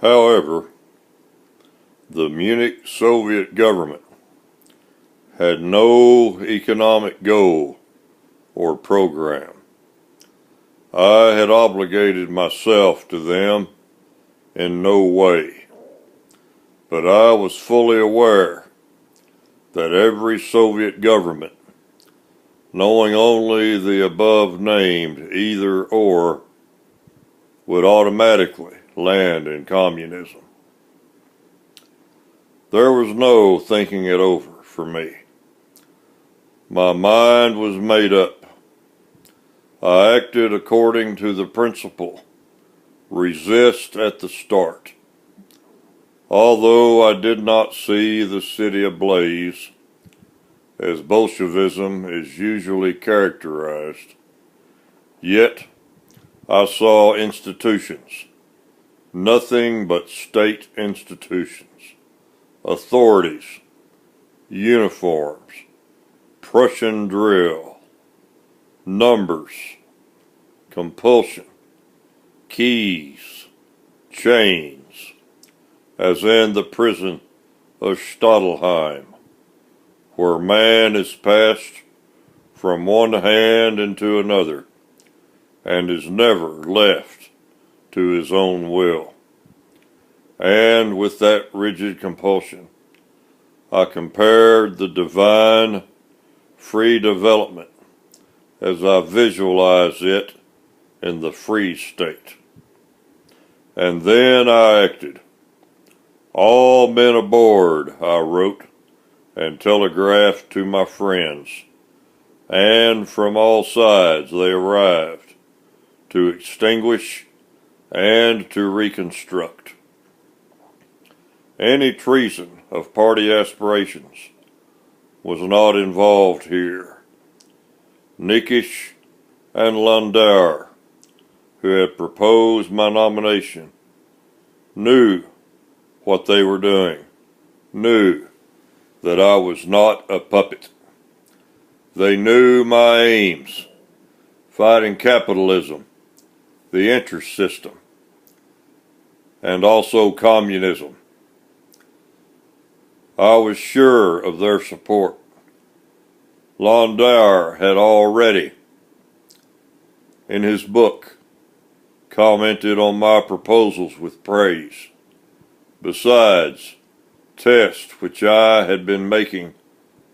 However, the Munich Soviet government had no economic goal or program. I had obligated myself to them in no way, but I was fully aware that every Soviet government, knowing only the above named either or, would automatically land in communism. There was no thinking it over for me. My mind was made up. I acted according to the principle, resist at the start. Although I did not see the city ablaze, as Bolshevism is usually characterized, yet I saw institutions, nothing but state institutions, authorities, uniforms, Prussian drill, numbers, compulsion, keys, chains, as in the prison of Stadelheim, where man is passed from one hand into another and is never left to his own will. And with that rigid compulsion, I compared the divine free development as I visualize it in the free state. And then I acted. All men aboard, I wrote and telegraphed to my friends, and from all sides they arrived to extinguish and to reconstruct. Any treason of party aspirations was not involved here. Nikisch and Landauer, who had proposed my nomination, knew what they were doing, knew that I was not a puppet. They knew my aims, fighting capitalism, the interest system, and also communism. I was sure of their support. Landauer had already, in his book, commented on my proposals with praise. Besides, tests which I had been making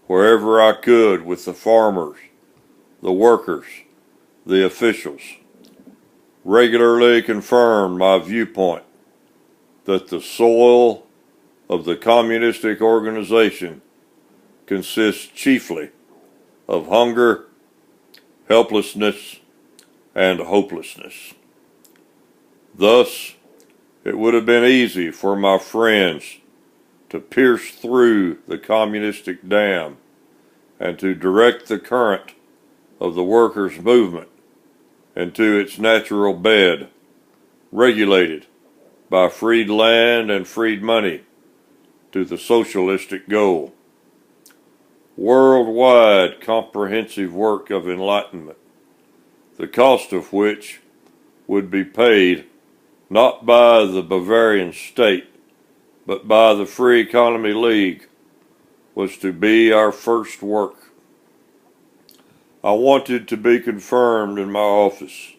wherever I could with the farmers, the workers, the officials, regularly confirmed my viewpoint that the soil of the communistic organization consists chiefly of hunger, helplessness, and hopelessness. Thus, it would have been easy for my friends to pierce through the communistic dam and to direct the current of the workers' movement into its natural bed, regulated by freed land and freed money to the socialistic goal. Worldwide comprehensive work of enlightenment, the cost of which would be paid not by the Bavarian state, but by the Free Economy League, was to be our first work. I wanted to be confirmed in my office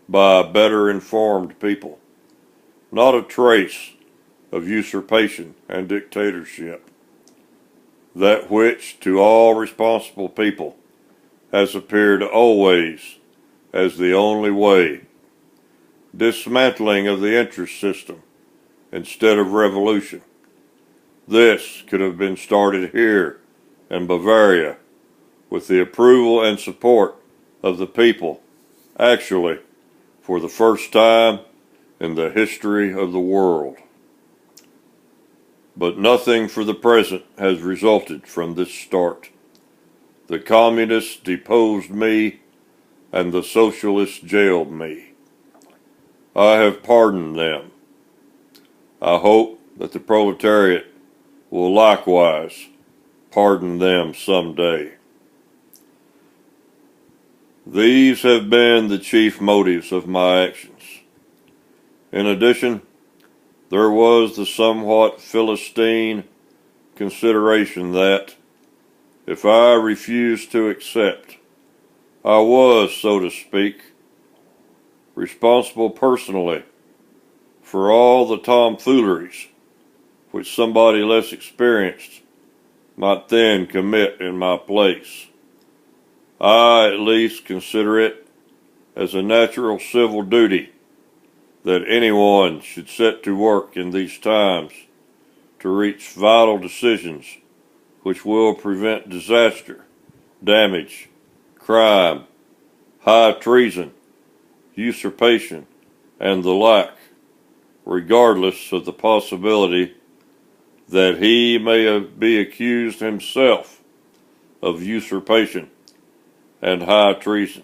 by better informed people, not a trace of usurpation and dictatorship, that which to all responsible people has appeared always as the only way. Dismantling of the interest system instead of revolution. This could have been started here in Bavaria with the approval and support of the people, actually for the first time in the history of the world. But nothing for the present has resulted from this start. The communists deposed me and the socialists jailed me. I have pardoned them. I hope that the proletariat will likewise pardon them someday. These have been the chief motives of my actions. In addition, there was the somewhat Philistine consideration that, if I refused to accept, I was, so to speak, responsible personally for all the tomfooleries which somebody less experienced might then commit in my place. I at least consider it as a natural civil duty that anyone should set to work in these times to reach vital decisions which will prevent disaster, damage, crime, high treason, usurpation, and the like, regardless of the possibility that he may be accused himself of usurpation and high treason.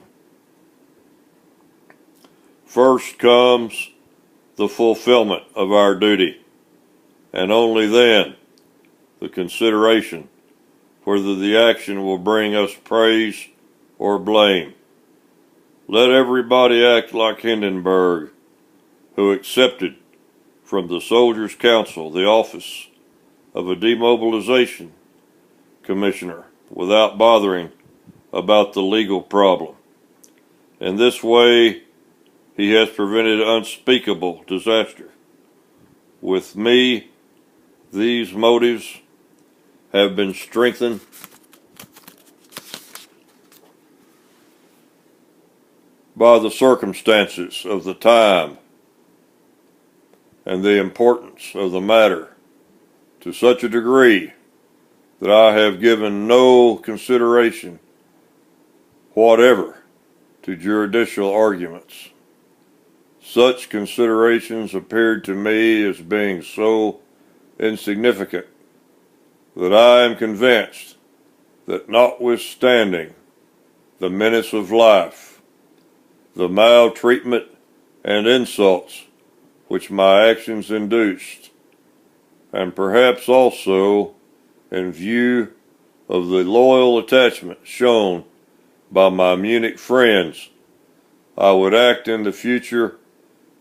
First comes the fulfillment of our duty, and only then the consideration whether the action will bring us praise or blame. Let everybody act like Hindenburg, who accepted from the Soldiers' Council the office of a demobilization commissioner without bothering about the legal problem. In this way, he has prevented unspeakable disaster. With me, these motives have been strengthened by the circumstances of the time and the importance of the matter to such a degree that I have given no consideration whatever to judicial arguments. Such considerations appeared to me as being so insignificant that I am convinced that, notwithstanding the menace of life, the maltreatment and insults which my actions induced, and perhaps also in view of the loyal attachment shown by my Munich friends, I would act in the future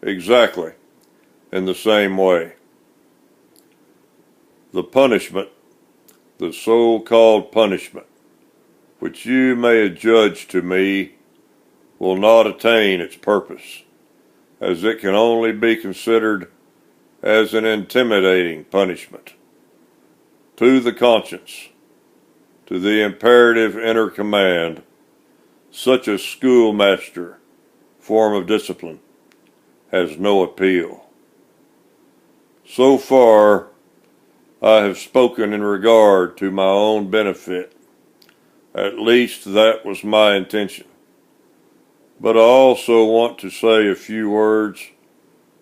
exactly in the same way. The punishment, the so-called punishment, which you may adjudge to me, will not attain its purpose, as it can only be considered as an intimidating punishment to the conscience, to the imperative inner command. Such a schoolmaster form of discipline has no appeal. So far, I have spoken in regard to my own benefit. At least that was my intention. But I also want to say a few words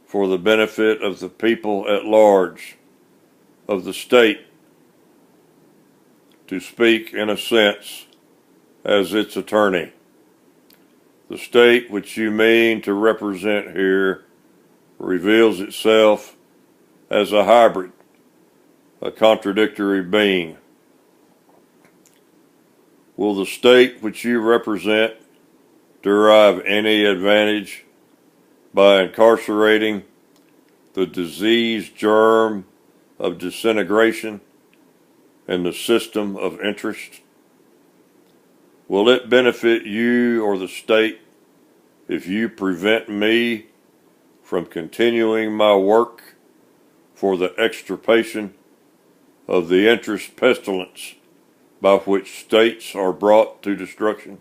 for the benefit of the people at large, of the state, to speak in a sense as its attorney. The state which you mean to represent here reveals itself as a hybrid, a contradictory being. Will the state which you represent derive any advantage by incarcerating the disease germ of disintegration in the system of interest? Will it benefit you or the state if you prevent me from continuing my work for the extirpation of the interest pestilence by which states are brought to destruction?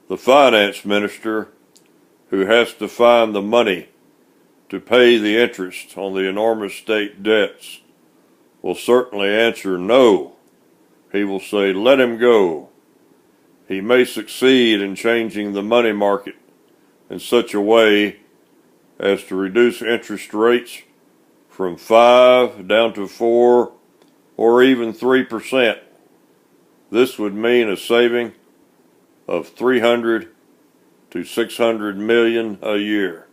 The finance minister, who has to find the money to pay the interest on the enormous state debts, will certainly answer no. He will say, let him go. He may succeed in changing the money market in such a way as to reduce interest rates from 5 down to 4 or even 3%. This would mean a saving of 300 to 600 million a year.